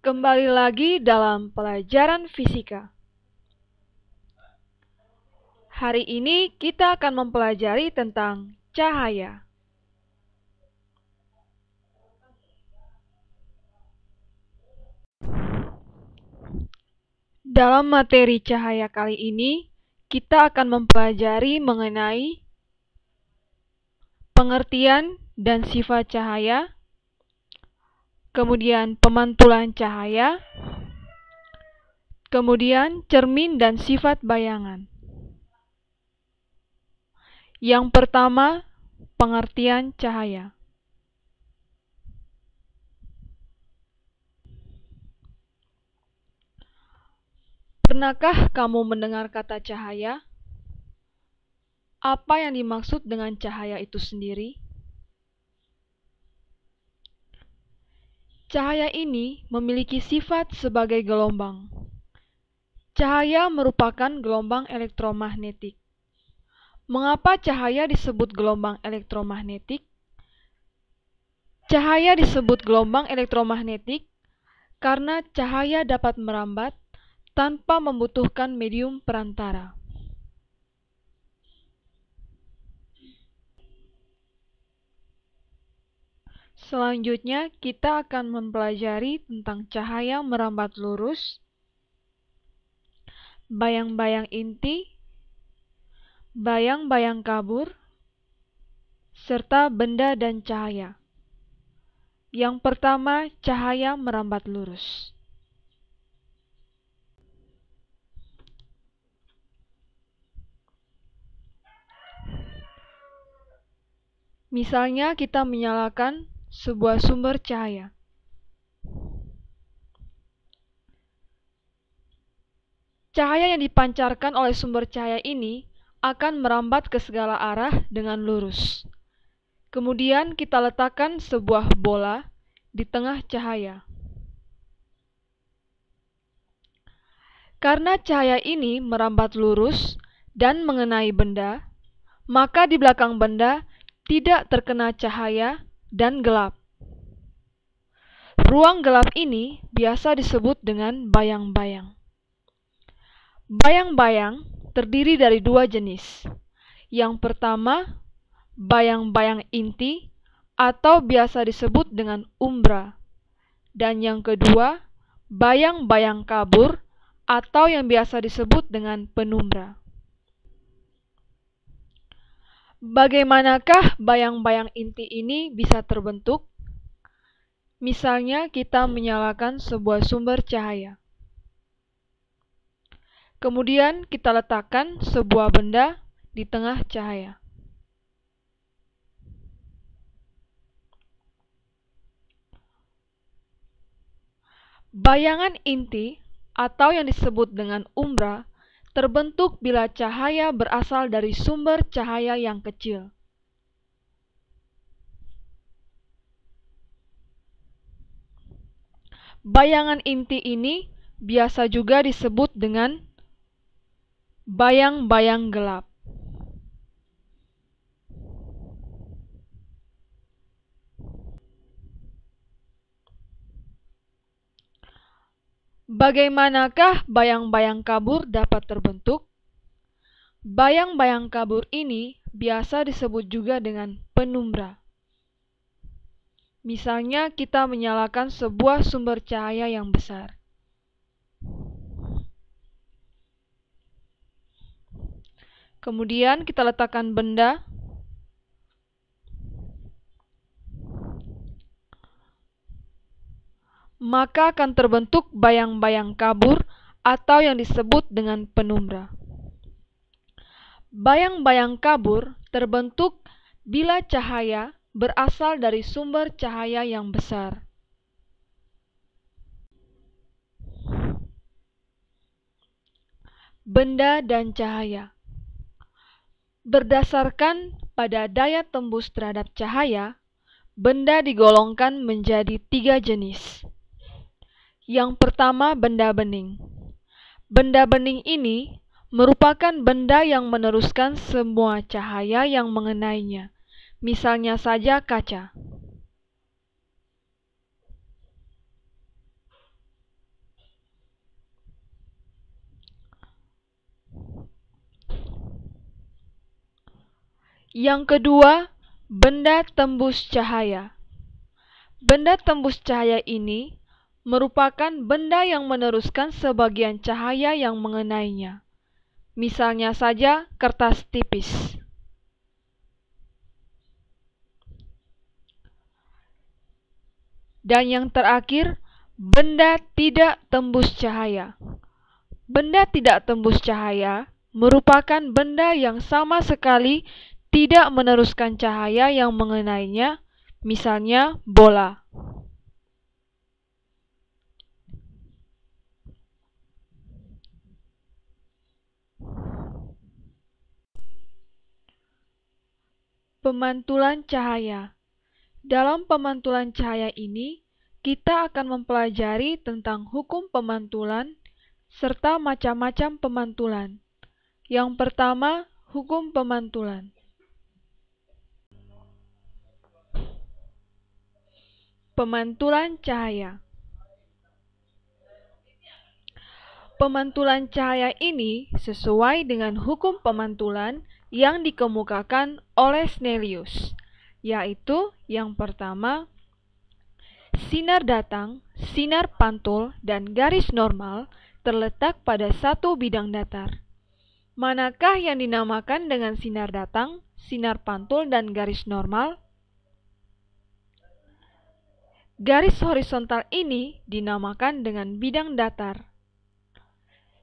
Kembali lagi dalam pelajaran fisika. Hari ini kita akan mempelajari tentang cahaya. Dalam materi cahaya kali ini, kita akan mempelajari mengenai pengertian dan sifat cahaya, kemudian pemantulan cahaya, kemudian cermin dan sifat bayangan. Yang pertama, pengertian cahaya. Pernahkah kamu mendengar kata cahaya? Apa yang dimaksud dengan cahaya itu sendiri? Cahaya ini memiliki sifat sebagai gelombang. Cahaya merupakan gelombang elektromagnetik. Mengapa cahaya disebut gelombang elektromagnetik? Cahaya disebut gelombang elektromagnetik karena cahaya dapat merambat tanpa membutuhkan medium perantara. Selanjutnya, kita akan mempelajari tentang cahaya merambat lurus, bayang-bayang inti, bayang-bayang kabur, serta benda dan cahaya. Yang pertama, cahaya merambat lurus. Misalnya, kita menyalakan sebuah sumber cahaya. Cahaya yang dipancarkan oleh sumber cahaya ini akan merambat ke segala arah dengan lurus. Kemudian kita letakkan sebuah bola di tengah cahaya. Karena cahaya ini merambat lurus dan mengenai benda, maka di belakang benda tidak terkena cahaya dan gelap. Ruang gelap ini biasa disebut dengan bayang-bayang. Bayang-bayang terdiri dari dua jenis. Yang pertama, bayang-bayang inti atau biasa disebut dengan umbra. Dan yang kedua, bayang-bayang kabur atau yang biasa disebut dengan penumbra. Bagaimanakah bayang-bayang inti ini bisa terbentuk? Misalnya kita menyalakan sebuah sumber cahaya. Kemudian kita letakkan sebuah benda di tengah cahaya. Bayangan inti atau yang disebut dengan umbra terbentuk bila cahaya berasal dari sumber cahaya yang kecil. Bayangan inti ini biasa juga disebut dengan bayang-bayang gelap. Bagaimanakah bayang-bayang kabur dapat terbentuk? Bayang-bayang kabur ini biasa disebut juga dengan penumbra. Misalnya kita menyalakan sebuah sumber cahaya yang besar. Kemudian kita letakkan benda. Maka akan terbentuk bayang-bayang kabur atau yang disebut dengan penumbra. Bayang-bayang kabur terbentuk bila cahaya berasal dari sumber cahaya yang besar. Benda dan cahaya. Berdasarkan pada daya tembus terhadap cahaya, benda digolongkan menjadi 3 jenis. Yang pertama, benda bening. Benda bening ini merupakan benda yang meneruskan semua cahaya yang mengenainya. Misalnya saja kaca. Yang kedua, benda tembus cahaya. Benda tembus cahaya ini merupakan benda yang meneruskan sebagian cahaya yang mengenainya. Misalnya saja kertas tipis. Dan yang terakhir, benda tidak tembus cahaya. Benda tidak tembus cahaya merupakan benda yang sama sekali tidak meneruskan cahaya yang mengenainya, misalnya bola. Pemantulan cahaya. Dalam pemantulan cahaya ini, kita akan mempelajari tentang hukum pemantulan serta macam-macam pemantulan. Yang pertama, hukum pemantulan. Pemantulan cahaya. Pemantulan cahaya ini sesuai dengan hukum pemantulan yang dikemukakan oleh Snellius, yaitu yang pertama, sinar datang, sinar pantul, dan garis normal terletak pada satu bidang datar. Manakah yang dinamakan dengan sinar datang, sinar pantul, dan garis normal? Garis horizontal ini dinamakan dengan bidang datar.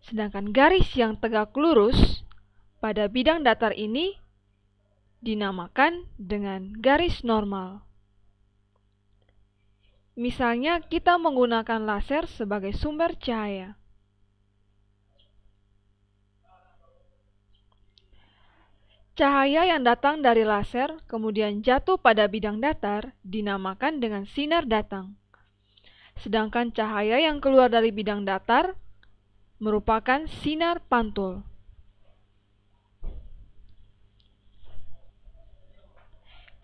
Sedangkan garis yang tegak lurus pada bidang datar ini dinamakan dengan garis normal. Misalnya kita menggunakan laser sebagai sumber cahaya. Cahaya yang datang dari laser kemudian jatuh pada bidang datar dinamakan dengan sinar datang. Sedangkan cahaya yang keluar dari bidang datar merupakan sinar pantul.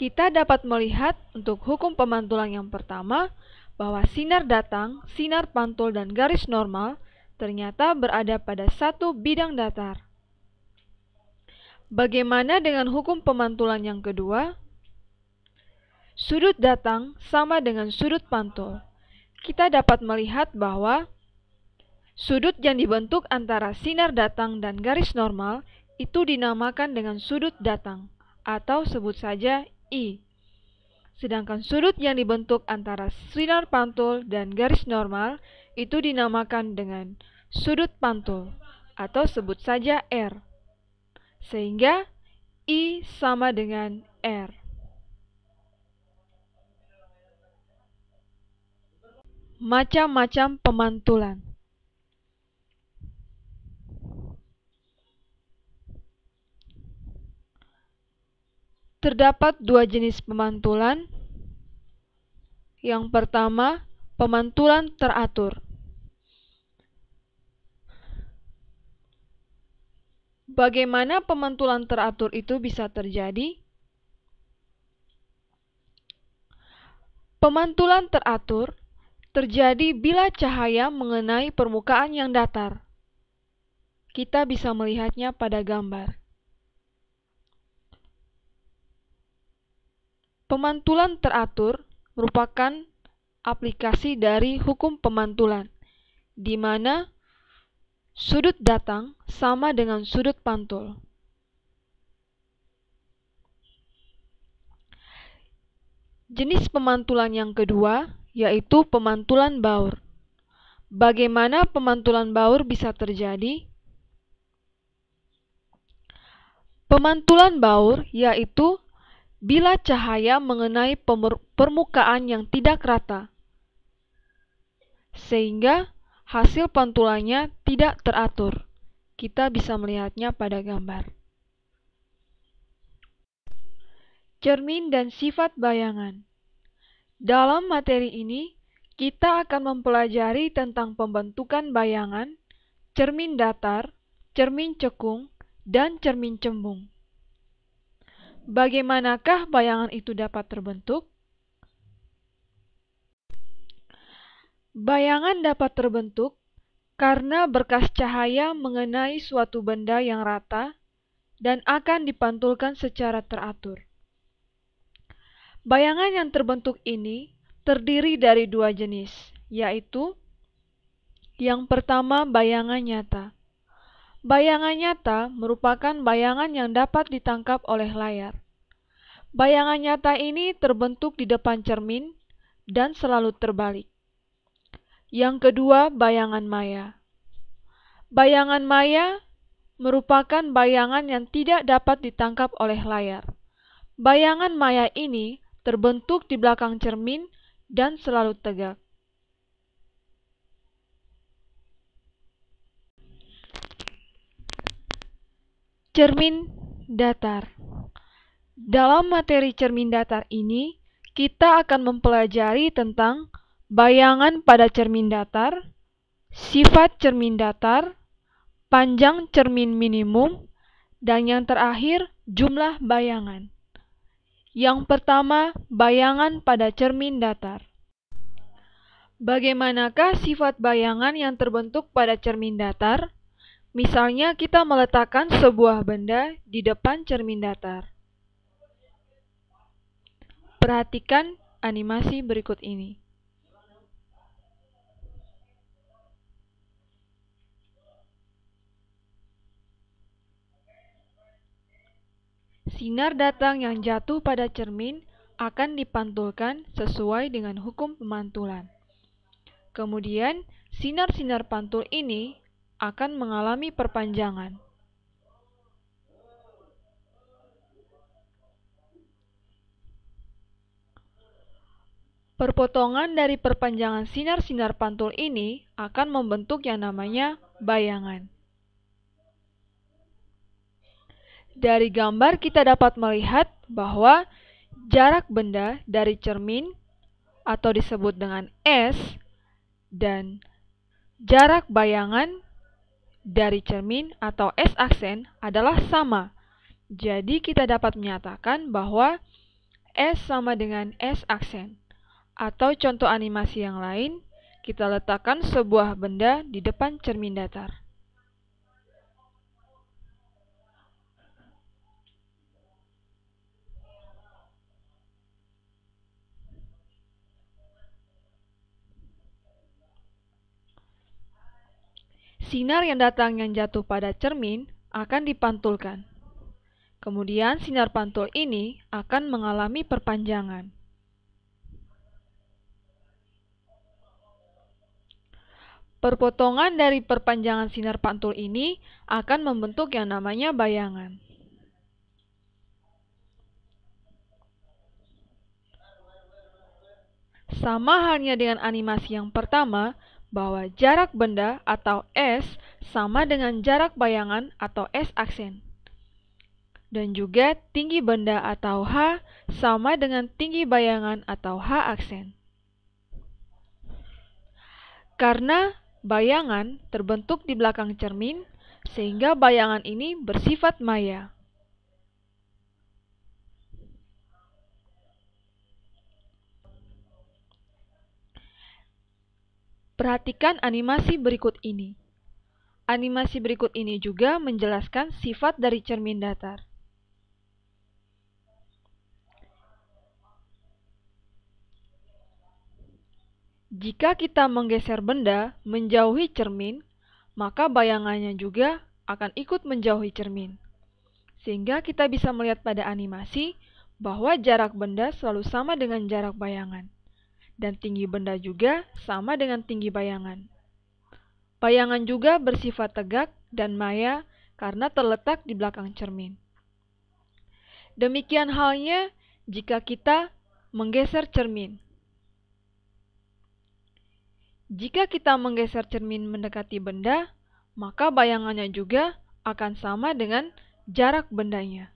Kita dapat melihat untuk hukum pemantulan yang pertama bahwa sinar datang, sinar pantul, dan garis normal ternyata berada pada satu bidang datar. Bagaimana dengan hukum pemantulan yang kedua? Sudut datang sama dengan sudut pantul. Kita dapat melihat bahwa sudut yang dibentuk antara sinar datang dan garis normal itu dinamakan dengan sudut datang, atau sebut saja I. Sedangkan sudut yang dibentuk antara sinar pantul dan garis normal itu dinamakan dengan sudut pantul, atau sebut saja R. Sehingga I sama dengan R. Macam-macam pemantulan. Terdapat dua jenis pemantulan. Yang pertama, pemantulan teratur. Bagaimana pemantulan teratur itu bisa terjadi? Pemantulan teratur terjadi bila cahaya mengenai permukaan yang datar. Kita bisa melihatnya pada gambar. Pemantulan teratur merupakan aplikasi dari hukum pemantulan, di mana sudut datang sama dengan sudut pantul. Jenis pemantulan yang kedua yaitu pemantulan Baur. Bagaimana pemantulan Baur bisa terjadi? Pemantulan Baur yaitu bila cahaya mengenai permukaan yang tidak rata, sehingga hasil pantulannya tidak teratur. Kita bisa melihatnya pada gambar. Cermin dan sifat bayangan. Dalam materi ini, kita akan mempelajari tentang pembentukan bayangan, cermin datar, cermin cekung, dan cermin cembung. Bagaimanakah bayangan itu dapat terbentuk? Bayangan dapat terbentuk karena berkas cahaya mengenai suatu benda yang rata dan akan dipantulkan secara teratur. Bayangan yang terbentuk ini terdiri dari dua jenis, yaitu yang pertama bayangan nyata. Bayangan nyata merupakan bayangan yang dapat ditangkap oleh layar. Bayangan nyata ini terbentuk di depan cermin dan selalu terbalik. Yang kedua, bayangan maya. Bayangan maya merupakan bayangan yang tidak dapat ditangkap oleh layar. Bayangan maya ini terbentuk di belakang cermin dan selalu tegak. Cermin datar. Dalam materi cermin datar ini, kita akan mempelajari tentang bayangan pada cermin datar, sifat cermin datar, panjang cermin minimum, dan yang terakhir, jumlah bayangan. Yang pertama, bayangan pada cermin datar. Bagaimanakah sifat bayangan yang terbentuk pada cermin datar? Misalnya, kita meletakkan sebuah benda di depan cermin datar. Perhatikan animasi berikut ini. Sinar datang yang jatuh pada cermin akan dipantulkan sesuai dengan hukum pemantulan. Kemudian, sinar-sinar pantul ini akan mengalami perpanjangan. Perpotongan dari perpanjangan sinar-sinar pantul ini akan membentuk yang namanya bayangan. Dari gambar kita dapat melihat bahwa jarak benda dari cermin atau disebut dengan S dan jarak bayangan dari cermin atau S aksen adalah sama. Jadi kita dapat menyatakan bahwa S sama dengan S aksen. Atau contoh animasi yang lain, kita letakkan sebuah benda di depan cermin datar. Sinar yang datang yang jatuh pada cermin akan dipantulkan. Kemudian sinar pantul ini akan mengalami perpanjangan. Perpotongan dari perpanjangan sinar pantul ini akan membentuk yang namanya bayangan. Sama halnya dengan animasi yang pertama, bahwa jarak benda atau S sama dengan jarak bayangan atau S aksen. Dan juga tinggi benda atau H sama dengan tinggi bayangan atau H aksen. Karena bayangan terbentuk di belakang cermin, sehingga bayangan ini bersifat maya. Perhatikan animasi berikut ini. Animasi berikut ini juga menjelaskan sifat dari cermin datar. Jika kita menggeser benda menjauhi cermin, maka bayangannya juga akan ikut menjauhi cermin. Sehingga kita bisa melihat pada animasi bahwa jarak benda selalu sama dengan jarak bayangan. Dan tinggi benda juga sama dengan tinggi bayangan. Bayangan juga bersifat tegak dan maya karena terletak di belakang cermin. Demikian halnya jika kita menggeser cermin. Jika kita menggeser cermin mendekati benda, maka bayangannya juga akan sama dengan jarak bendanya.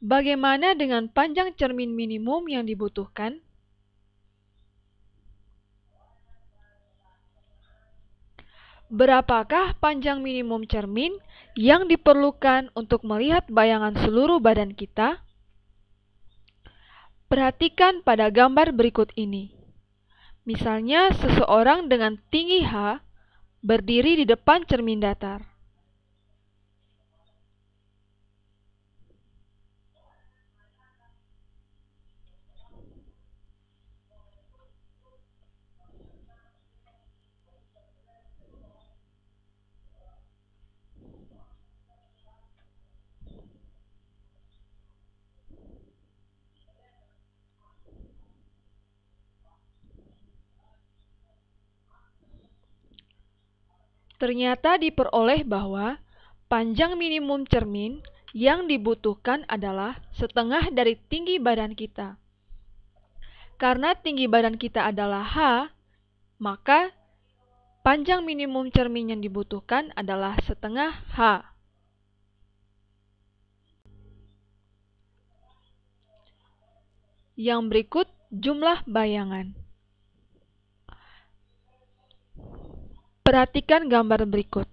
Bagaimana dengan panjang cermin minimum yang dibutuhkan? Berapakah panjang minimum cermin yang diperlukan untuk melihat bayangan seluruh badan kita? Perhatikan pada gambar berikut ini. Misalnya, seseorang dengan tinggi H berdiri di depan cermin datar. Ternyata diperoleh bahwa panjang minimum cermin yang dibutuhkan adalah setengah dari tinggi badan kita. Karena tinggi badan kita adalah H, maka panjang minimum cermin yang dibutuhkan adalah setengah H. Yang berikut jumlah bayangan. Perhatikan gambar berikut.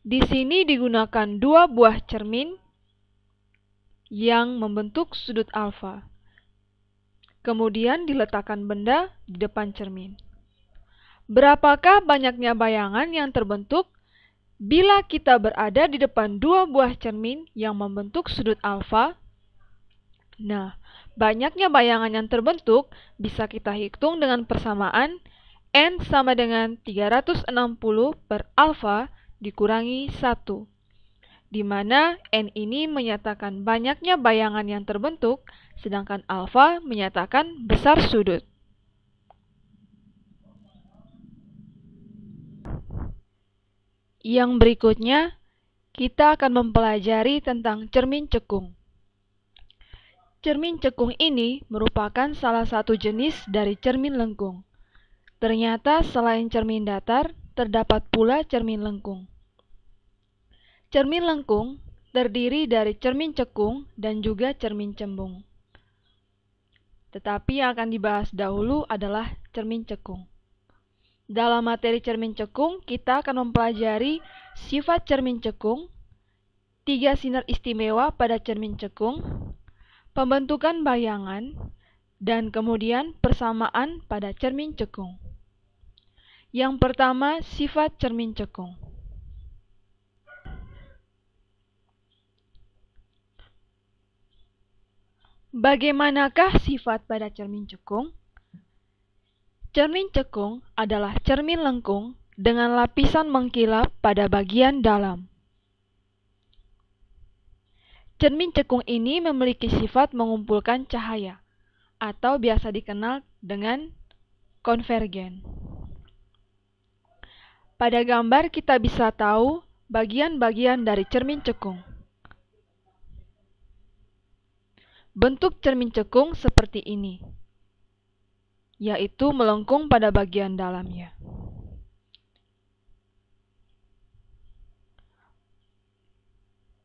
Di sini digunakan dua buah cermin yang membentuk sudut alfa. Kemudian diletakkan benda di depan cermin. Berapakah banyaknya bayangan yang terbentuk bila kita berada di depan dua buah cermin yang membentuk sudut alfa? Nah, banyaknya bayangan yang terbentuk bisa kita hitung dengan persamaan N sama dengan 360 per alfa dikurangi 1, di mana N ini menyatakan banyaknya bayangan yang terbentuk, sedangkan alfa menyatakan besar sudut. Yang berikutnya, kita akan mempelajari tentang cermin cekung. Cermin cekung ini merupakan salah satu jenis dari cermin lengkung. Ternyata selain cermin datar, terdapat pula cermin lengkung. Cermin lengkung terdiri dari cermin cekung dan juga cermin cembung. Tetapi yang akan dibahas dahulu adalah cermin cekung. Dalam materi cermin cekung, kita akan mempelajari sifat cermin cekung, 3 sinar istimewa pada cermin cekung, pembentukan bayangan, dan kemudian persamaan pada cermin cekung. Yang pertama, sifat cermin cekung. Bagaimanakah sifat pada cermin cekung? Cermin cekung adalah cermin lengkung dengan lapisan mengkilap pada bagian dalam. Cermin cekung ini memiliki sifat mengumpulkan cahaya, atau biasa dikenal dengan konvergen. Pada gambar kita bisa tahu bagian-bagian dari cermin cekung. Bentuk cermin cekung seperti ini, yaitu melengkung pada bagian dalamnya.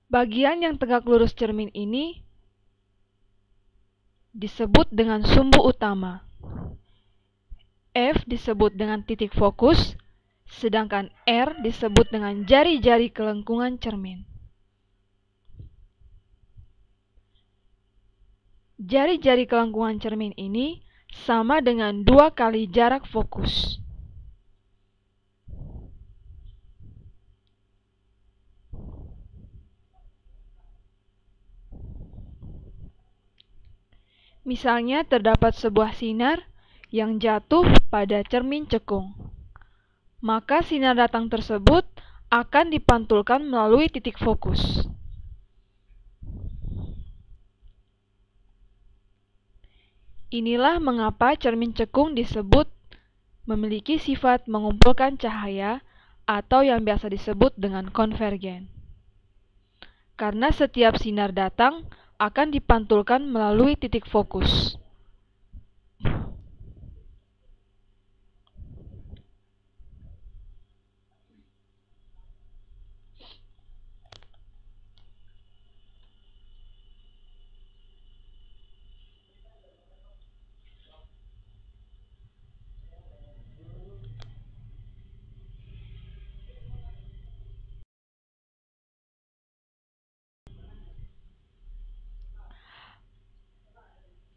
Bagian yang tegak lurus cermin ini disebut dengan sumbu utama. F disebut dengan titik fokus, sedangkan R disebut dengan jari-jari kelengkungan cermin. Jari-jari kelengkungan cermin ini sama dengan 2 kali jarak fokus. Misalnya terdapat sebuah sinar yang jatuh pada cermin cekung. Maka sinar datang tersebut akan dipantulkan melalui titik fokus. Inilah mengapa cermin cekung disebut memiliki sifat mengumpulkan cahaya atau yang biasa disebut dengan konvergen. Karena setiap sinar datang akan dipantulkan melalui titik fokus.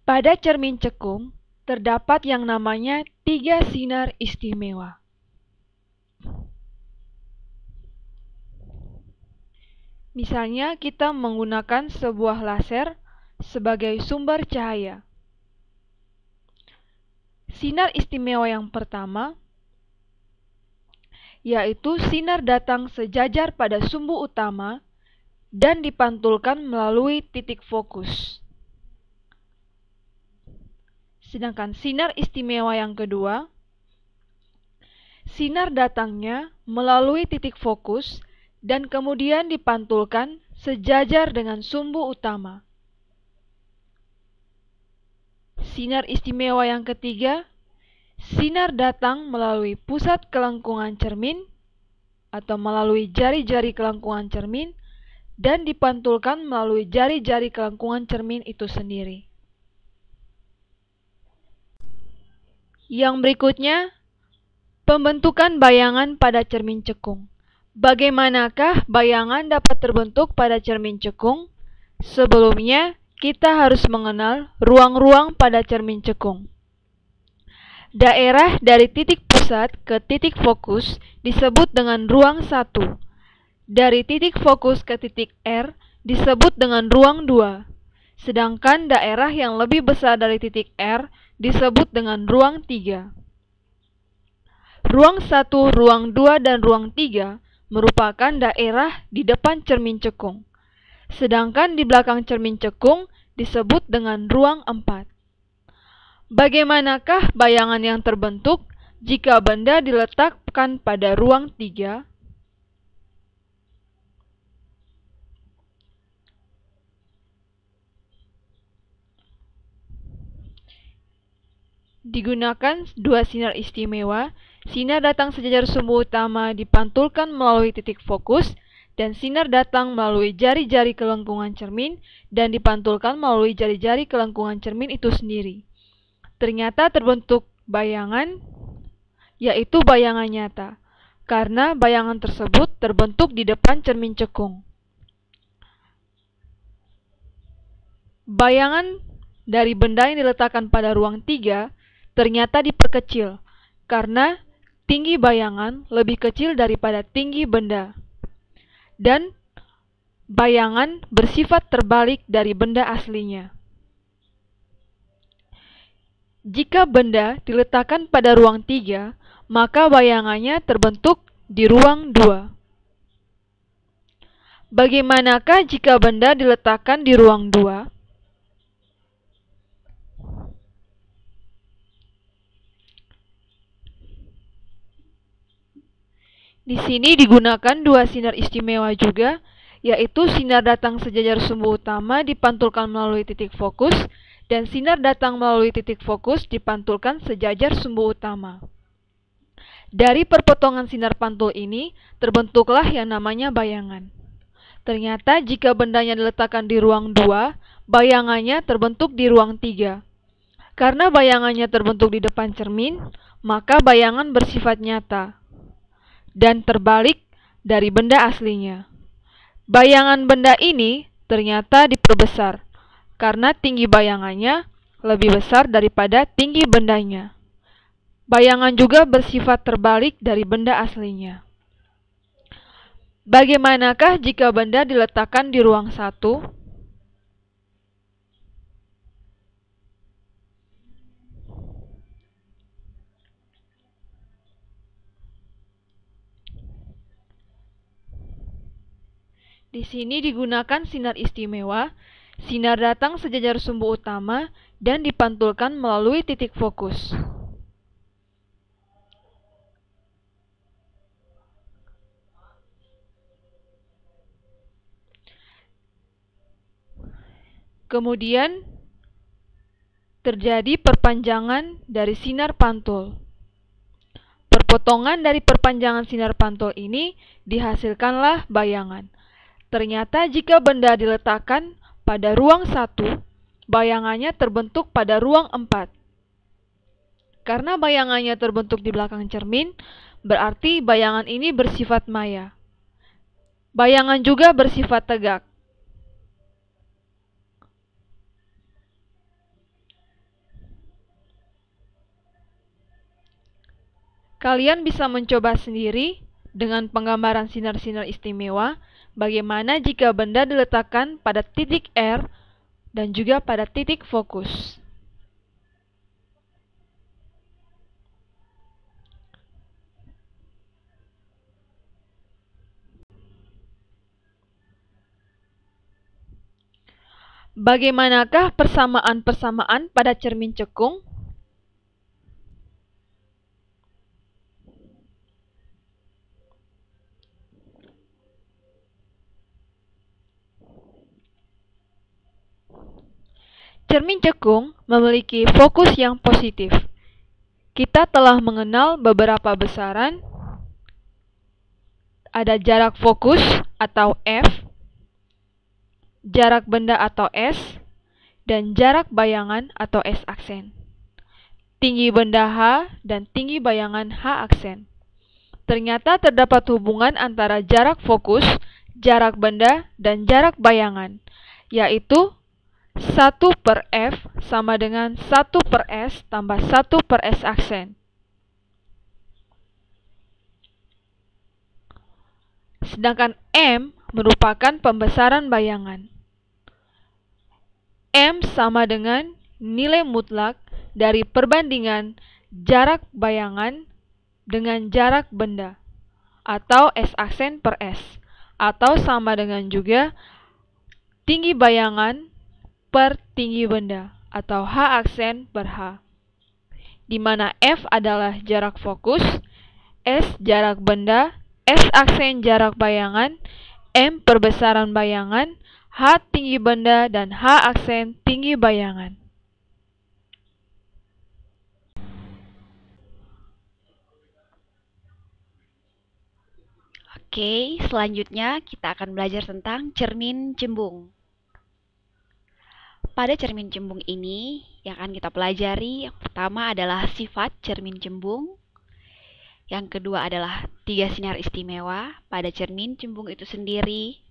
Pada cermin cekung, terdapat yang namanya 3 sinar istimewa. Misalnya, kita menggunakan sebuah laser sebagai sumber cahaya. Sinar istimewa yang pertama yaitu sinar datang sejajar pada sumbu utama dan dipantulkan melalui titik fokus. Sedangkan sinar istimewa yang kedua, sinar datangnya melalui titik fokus dan kemudian dipantulkan sejajar dengan sumbu utama. Sinar istimewa yang ketiga, sinar datang melalui pusat kelengkungan cermin atau melalui jari-jari kelengkungan cermin dan dipantulkan melalui jari-jari kelengkungan cermin itu sendiri. Yang berikutnya, pembentukan bayangan pada cermin cekung. Bagaimanakah bayangan dapat terbentuk pada cermin cekung? Sebelumnya, kita harus mengenal ruang-ruang pada cermin cekung. Daerah dari titik pusat ke titik fokus disebut dengan ruang 1. Dari titik fokus ke titik R disebut dengan ruang 2. Sedangkan daerah yang lebih besar dari titik R disebut dengan ruang 3. Ruang 1, ruang 2, dan ruang 3 merupakan daerah di depan cermin cekung. Sedangkan di belakang cermin cekung disebut dengan ruang 4. Bagaimanakah bayangan yang terbentuk jika benda diletakkan pada ruang 3? Digunakan 2 sinar istimewa. Sinar datang sejajar sumbu utama dipantulkan melalui titik fokus, dan sinar datang melalui jari-jari kelengkungan cermin dan dipantulkan melalui jari-jari kelengkungan cermin itu sendiri. Ternyata terbentuk bayangan, yaitu bayangan nyata, karena bayangan tersebut terbentuk di depan cermin cekung. Bayangan dari benda yang diletakkan pada ruang 3 ternyata diperkecil, karena tinggi bayangan lebih kecil daripada tinggi benda. Dan bayangan bersifat terbalik dari benda aslinya. Jika benda diletakkan pada ruang 3, maka bayangannya terbentuk di ruang 2. Bagaimanakah jika benda diletakkan di ruang 2? Di sini digunakan 2 sinar istimewa juga, yaitu sinar datang sejajar sumbu utama dipantulkan melalui titik fokus, dan sinar datang melalui titik fokus dipantulkan sejajar sumbu utama. Dari perpotongan sinar pantul ini, terbentuklah yang namanya bayangan. Ternyata jika bendanya diletakkan di ruang 2, bayangannya terbentuk di ruang 3. Karena bayangannya terbentuk di depan cermin, maka bayangan bersifat nyata dan terbalik dari benda aslinya. Bayangan benda ini ternyata diperbesar, karena tinggi bayangannya lebih besar daripada tinggi bendanya. Bayangan juga bersifat terbalik dari benda aslinya. Bagaimanakah jika benda diletakkan di ruang 1? Di sini digunakan sinar istimewa. Sinar datang sejajar sumbu utama dan dipantulkan melalui titik fokus. Kemudian terjadi perpanjangan dari sinar pantul. Perpotongan dari perpanjangan sinar pantul ini dihasilkanlah bayangan. Ternyata jika benda diletakkan pada ruang 1, bayangannya terbentuk pada ruang 4. Karena bayangannya terbentuk di belakang cermin, berarti bayangan ini bersifat maya. Bayangan juga bersifat tegak. Kalian bisa mencoba sendiri dengan penggambaran sinar-sinar istimewa, bagaimana jika benda diletakkan pada titik R dan juga pada titik fokus. Bagaimanakah persamaan-persamaan pada cermin cekung? Cermin cekung memiliki fokus yang positif. Kita telah mengenal beberapa besaran. Ada jarak fokus atau F, jarak benda atau S, dan jarak bayangan atau S aksen. Tinggi benda H dan tinggi bayangan H aksen. Ternyata terdapat hubungan antara jarak fokus, jarak benda, dan jarak bayangan, yaitu 1/F sama dengan 1/S tambah 1/S aksen. Sedangkan M merupakan pembesaran bayangan. M sama dengan nilai mutlak dari perbandingan jarak bayangan dengan jarak benda, atau S aksen per S, atau sama dengan juga tinggi bayangan per tinggi benda, atau H aksen per H, di mana F adalah jarak fokus, S jarak benda, S aksen jarak bayangan, M perbesaran bayangan, H tinggi benda, dan H aksen tinggi bayangan. Oke, selanjutnya kita akan belajar tentang cermin cembung. Pada cermin cembung ini, yang akan kita pelajari, yang pertama adalah sifat cermin cembung. Yang kedua adalah 3 sinar istimewa pada cermin cembung itu sendiri.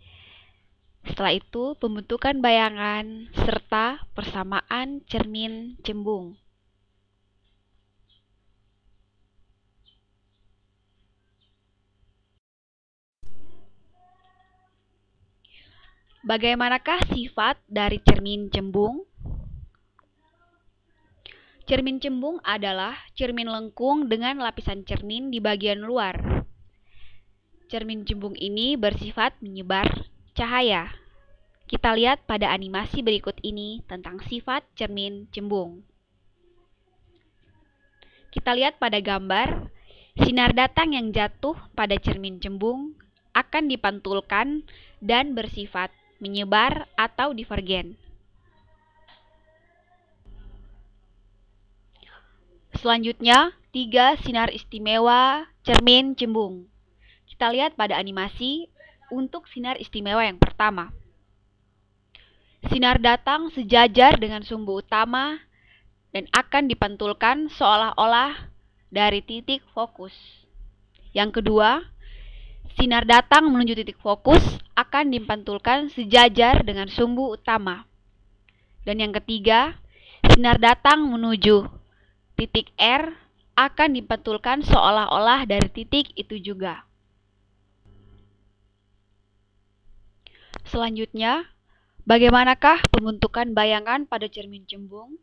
Setelah itu, pembentukan bayangan serta persamaan cermin cembung. Bagaimanakah sifat dari cermin cembung? Cermin cembung adalah cermin lengkung dengan lapisan cermin di bagian luar. Cermin cembung ini bersifat menyebar cahaya. Kita lihat pada animasi berikut ini tentang sifat cermin cembung. Kita lihat pada gambar, sinar datang yang jatuh pada cermin cembung akan dipantulkan dan bersifat menyebar atau divergen. Selanjutnya, 3 sinar istimewa cermin cembung. Kita lihat pada animasi untuk sinar istimewa yang pertama. Sinar datang sejajar dengan sumbu utama dan akan dipantulkan seolah-olah dari titik fokus. Yang kedua, sinar datang menuju titik fokus akan dipantulkan sejajar dengan sumbu utama. Dan yang ketiga, sinar datang menuju titik R akan dipantulkan seolah-olah dari titik itu juga. Selanjutnya, bagaimanakah pembentukan bayangan pada cermin cembung?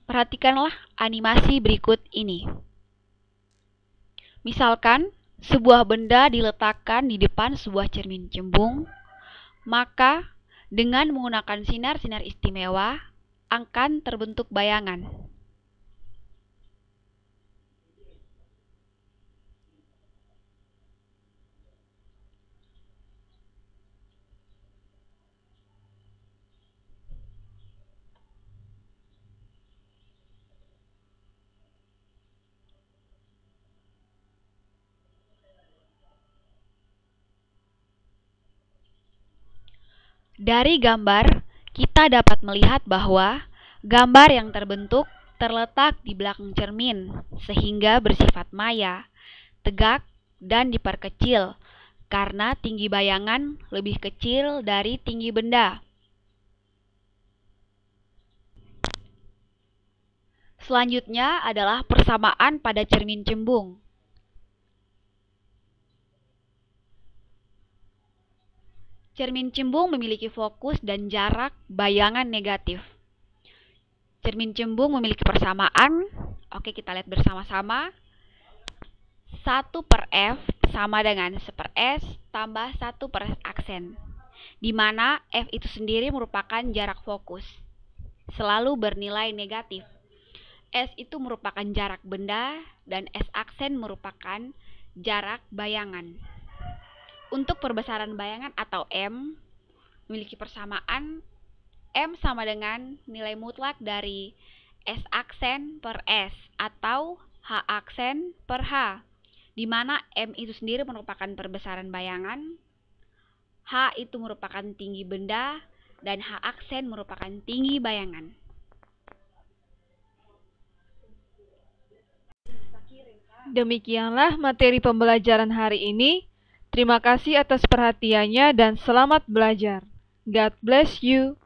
Perhatikanlah animasi berikut ini. Misalkan, sebuah benda diletakkan di depan sebuah cermin cembung, maka dengan menggunakan sinar-sinar istimewa akan terbentuk bayangan. Dari gambar, kita dapat melihat bahwa gambar yang terbentuk terletak di belakang cermin, sehingga bersifat maya, tegak, dan diperkecil, karena tinggi bayangan lebih kecil dari tinggi benda. Selanjutnya adalah persamaan pada cermin cembung. Cermin cembung memiliki fokus dan jarak bayangan negatif. Cermin cembung memiliki persamaan. Oke, kita lihat bersama-sama. 1/f sama dengan 1/s tambah 1/s aksen, di mana f itu sendiri merupakan jarak fokus, selalu bernilai negatif. S itu merupakan jarak benda dan S aksen merupakan jarak bayangan. Untuk perbesaran bayangan atau M memiliki persamaan M sama dengan nilai mutlak dari S aksen per S atau H aksen per H, di mana M itu sendiri merupakan perbesaran bayangan, H itu merupakan tinggi benda, dan H aksen merupakan tinggi bayangan. Demikianlah materi pembelajaran hari ini. Terima kasih atas perhatiannya dan selamat belajar. God bless you.